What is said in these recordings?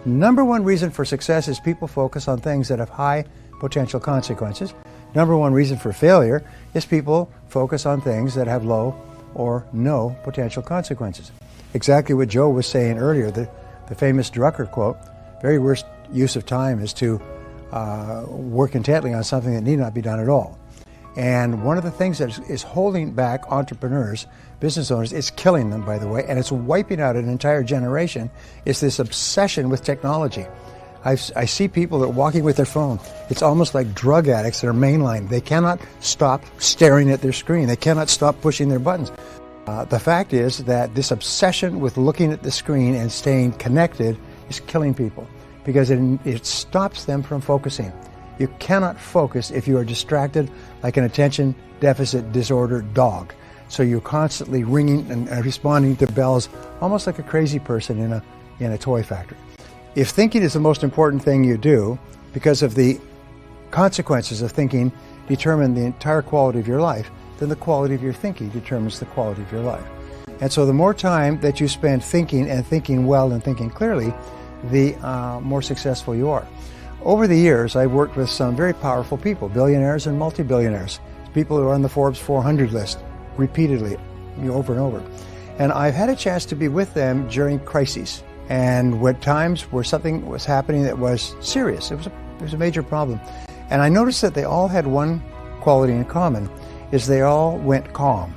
Number one reason for success is people focus on things that have high potential consequences. Number one reason for failure is people focus on things that have low or no potential consequences. Exactly what Joe was saying earlier, the famous Drucker quote, very worst use of time is to work intently on something that need not be done at all. And one of the things that is holding back entrepreneurs, business owners, it's killing them, by the way, and it's wiping out an entire generation, is this obsession with technology. I see people that are walking with their phone. It's almost like drug addicts that are mainline. They cannot stop staring at their screen. They cannot stop pushing their buttons. The fact is that this obsession with looking at the screen and staying connected is killing people because it stops them from focusing. You cannot focus if you are distracted like an attention deficit disorder dog. So you're constantly ringing and responding to bells almost like a crazy person in a toy factory. If thinking is the most important thing you do, because of the consequences of thinking determine the entire quality of your life, then the quality of your thinking determines the quality of your life. And so the more time that you spend thinking and thinking well and thinking clearly, the more successful you are. Over the years, I've worked with some very powerful people, billionaires and multi-billionaires, people who are on the Forbes 400 list repeatedly, over and over. And I've had a chance to be with them during crises. And when times where something was happening that was serious, it was a major problem. And I noticed that they all had one quality in common, is they all went calm.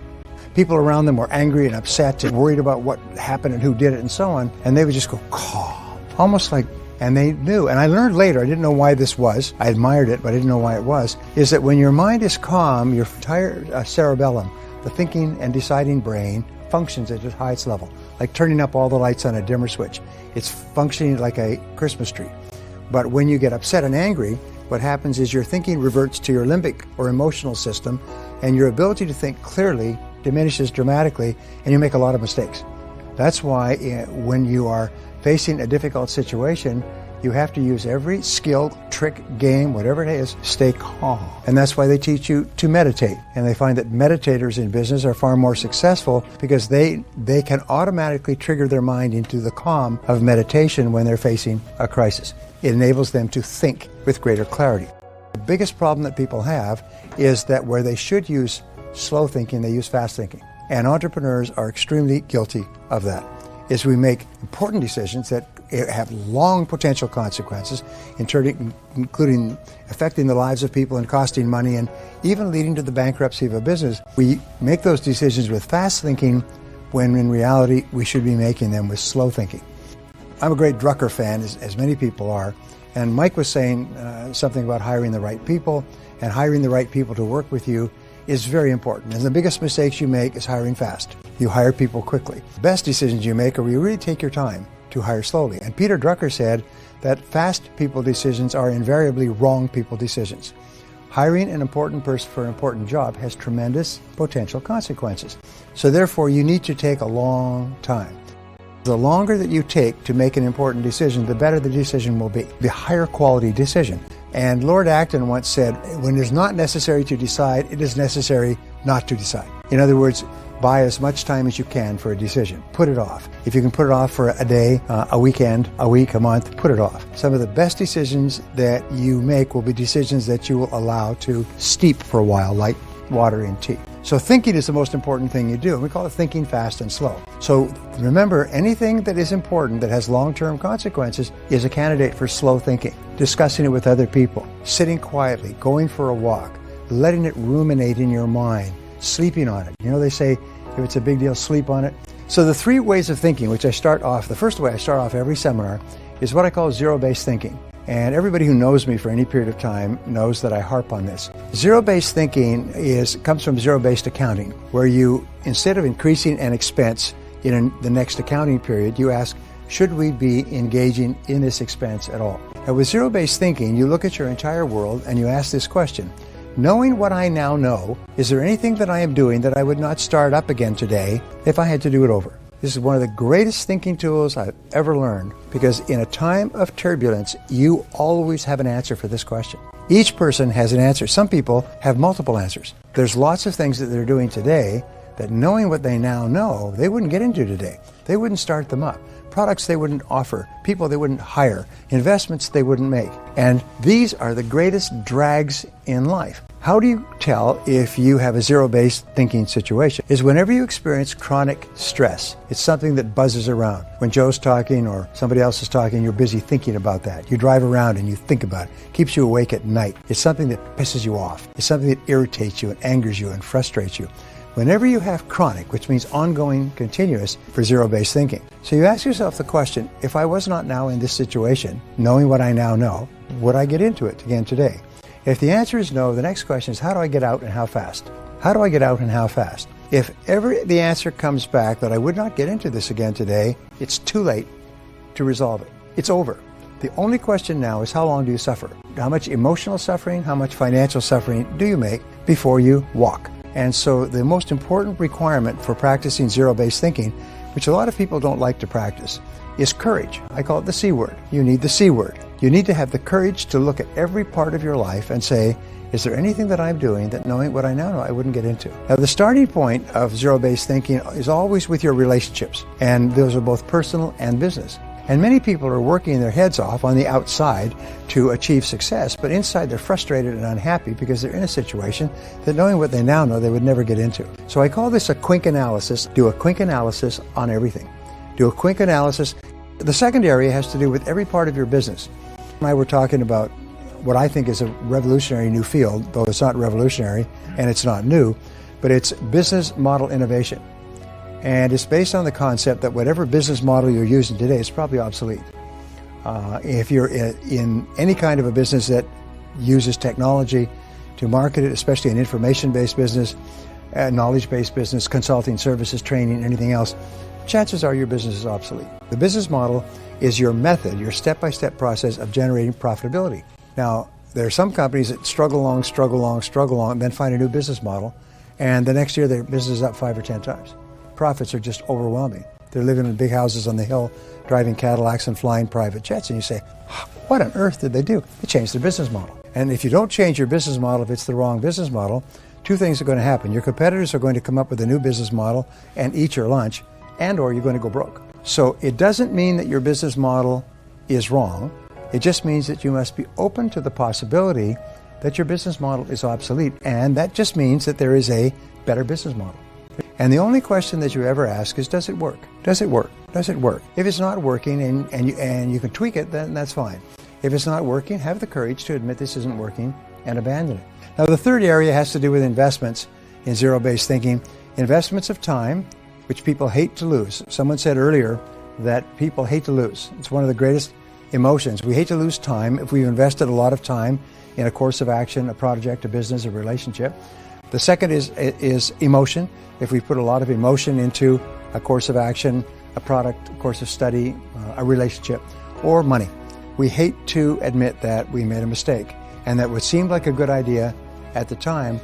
People around them were angry and upset and worried about what happened and who did it and so on, and they would just go calm, almost like, and they knew. And I learned later, I didn't know why this was, I admired it, but I didn't know why it was, is that when your mind is calm, your entire cerebellum, the thinking and deciding brain, functions at its highest level, like turning up all the lights on a dimmer switch. It's functioning like a Christmas tree. But when you get upset and angry, what happens is your thinking reverts to your limbic or emotional system, and your ability to think clearly diminishes dramatically, and you make a lot of mistakes. That's why when you are facing a difficult situation, you have to use every skill, trick, game, whatever it is, stay calm. And that's why they teach you to meditate. And they find that meditators in business are far more successful because they can automatically trigger their mind into the calm of meditation when they're facing a crisis. It enables them to think with greater clarity. The biggest problem that people have is that where they should use slow thinking, they use fast thinking. And entrepreneurs are extremely guilty of that. Is we make important decisions that have long potential consequences, including affecting the lives of people and costing money and even leading to the bankruptcy of a business. We make those decisions with fast thinking when in reality we should be making them with slow thinking. I'm a great Drucker fan, as many people are, and Mike was saying something about hiring the right people, and hiring the right people to work with you is very important. And the biggest mistakes you make is hiring fast. You hire people quickly. The best decisions you make are where you really take your time to hire slowly. And Peter Drucker said that fast people decisions are invariably wrong people decisions. Hiring an important person for an important job has tremendous potential consequences. So therefore, you need to take a long time. The longer that you take to make an important decision, the better the decision will be, the higher quality decision. And Lord Acton once said, when it is not necessary to decide, it is necessary not to decide. In other words, buy as much time as you can for a decision. Put it off. If you can put it off for a day, a weekend, a week, a month, put it off. Some of the best decisions that you make will be decisions that you will allow to steep for a while, like water in tea. So thinking is the most important thing you do. And we call it thinking fast and slow. So remember, anything that is important that has long-term consequences is a candidate for slow thinking. Discussing it with other people, sitting quietly, going for a walk, letting it ruminate in your mind, sleeping on it. You know, they say if it's a big deal, sleep on it. So the three ways of thinking, which I start off, the first way I start off every seminar is what I call zero-based thinking. And everybody who knows me for any period of time knows that I harp on this. Zero-based thinking comes from zero-based accounting, where you, instead of increasing an expense in the next accounting period, you ask, should we be engaging in this expense at all? And with zero-based thinking, you look at your entire world and you ask this question: knowing what I now know, is there anything that I am doing that I would not start up again today if I had to do it over? This is one of the greatest thinking tools I've ever learned, because in a time of turbulence, you always have an answer for this question. Each person has an answer. Some people have multiple answers. There's lots of things that they're doing today that, knowing what they now know, they wouldn't get into today. They wouldn't start them up. products they wouldn't offer, people they wouldn't hire, investments they wouldn't make. And these are the greatest drags in life. How do you tell if you have a zero-based thinking situation? Is whenever you experience chronic stress, it's something that buzzes around. When Joe's talking or somebody else is talking, you're busy thinking about that. You drive around and you think about it. Keeps you awake at night. It's something that pisses you off. It's something that irritates you and angers you and frustrates you. Whenever you have chronic, which means ongoing, continuous, for zero-based thinking. So you ask yourself the question, if I was not now in this situation, knowing what I now know, would I get into it again today? If the answer is no, the next question is, how do I get out and how fast? How do I get out and how fast? If ever the answer comes back that I would not get into this again today, it's too late to resolve it. It's over. The only question now is, how long do you suffer? How much emotional suffering, how much financial suffering do you make before you walk? And so the most important requirement for practicing zero-based thinking, which a lot of people don't like to practice, is courage. I call it the C word. You need the C word. You need to have the courage to look at every part of your life and say, is there anything that I'm doing that, knowing what I now know, I wouldn't get into? Now, the starting point of zero-based thinking is always with your relationships, and those are both personal and business. And many people are working their heads off on the outside to achieve success, but inside they're frustrated and unhappy because they're in a situation that, knowing what they now know, they would never get into. So I call this a quink analysis. Do a quink analysis on everything. Do a quink analysis. The second area has to do with every part of your business. And I were talking about what I think is a revolutionary new field, though it's not revolutionary and it's not new, but it's business model innovation. And it's based on the concept that whatever business model you're using today is probably obsolete. If you're in any kind of a business that uses technology to market it, especially an information-based business, knowledge-based business, consulting services, training, anything else, chances are your business is obsolete. The business model is your method, your step-by-step process of generating profitability. Now, there are some companies that struggle along, and then find a new business model, and the next year their business is up 5 or 10 times. Profits are just overwhelming. They're living in big houses on the hill, driving Cadillacs and flying private jets, and you say, what on earth did they do? They changed their business model. And if you don't change your business model, if it's the wrong business model, two things are going to happen. Your competitors are going to come up with a new business model and eat your lunch, and or you're going to go broke. So it doesn't mean that your business model is wrong. It just means that you must be open to the possibility that your business model is obsolete, and that just means that there is a better business model. And the only question that you ever ask is, does it work? Does it work? Does it work? If it's not working and you can tweak it, then that's fine. If it's not working, have the courage to admit this isn't working and abandon it. Now, the third area has to do with investments in zero-based thinking. Investments of time, which people hate to lose. Someone said earlier that people hate to lose. It's one of the greatest emotions. We hate to lose time if we've invested a lot of time in a course of action, a project, a business, a relationship. The second is emotion. If we put a lot of emotion into a course of action, a product, a course of study, a relationship, or money. We hate to admit that we made a mistake and that what seemed like a good idea at the time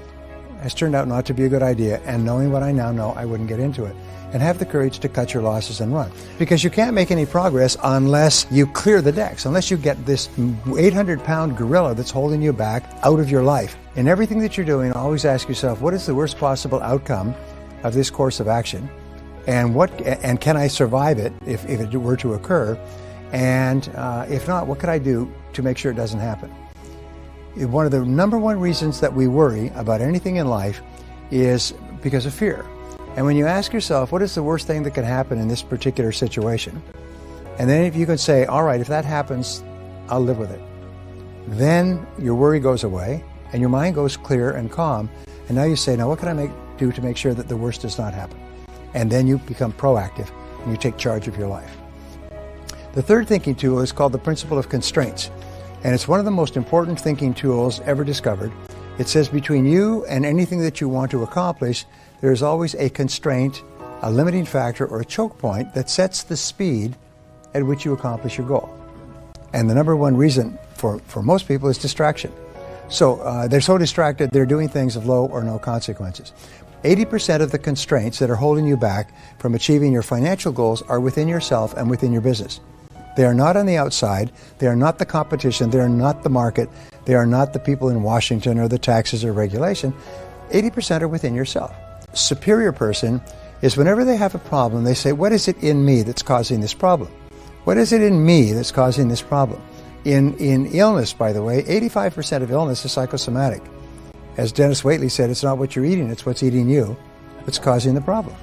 has turned out not to be a good idea, and knowing what I now know, I wouldn't get into it. And have the courage to cut your losses and run. Because you can't make any progress unless you clear the decks, unless you get this 800-pound gorilla that's holding you back out of your life. In everything that you're doing, always ask yourself, what is the worst possible outcome of this course of action? And can I survive it if it were to occur? And if not, what could I do to make sure it doesn't happen? One of the number one reasons that we worry about anything in life is because of fear. And when you ask yourself, what is the worst thing that could happen in this particular situation? And then if you can say, all right, if that happens, I'll live with it. Then your worry goes away and your mind goes clear and calm. And now you say, now what can I do to make sure that the worst does not happen? And then you become proactive and you take charge of your life. The third thinking tool is called the principle of constraints. And it's one of the most important thinking tools ever discovered. It says between you and anything that you want to accomplish, there is always a constraint, a limiting factor, or a choke point that sets the speed at which you accomplish your goal. And the number one reason for most people is distraction. So they're so distracted, they're doing things of low or no consequences. 80% of the constraints that are holding you back from achieving your financial goals are within yourself and within your business. They are not on the outside. They are not the competition. They are not the market. They are not the people in Washington or the taxes or regulation. 80% are within yourself. Superior person is whenever they have a problem, they say, what is it in me that's causing this problem? What is it in me that's causing this problem? In illness, by the way, 85% of illness is psychosomatic. As Dennis Waitley said, it's not what you're eating, it's what's eating you that's causing the problem.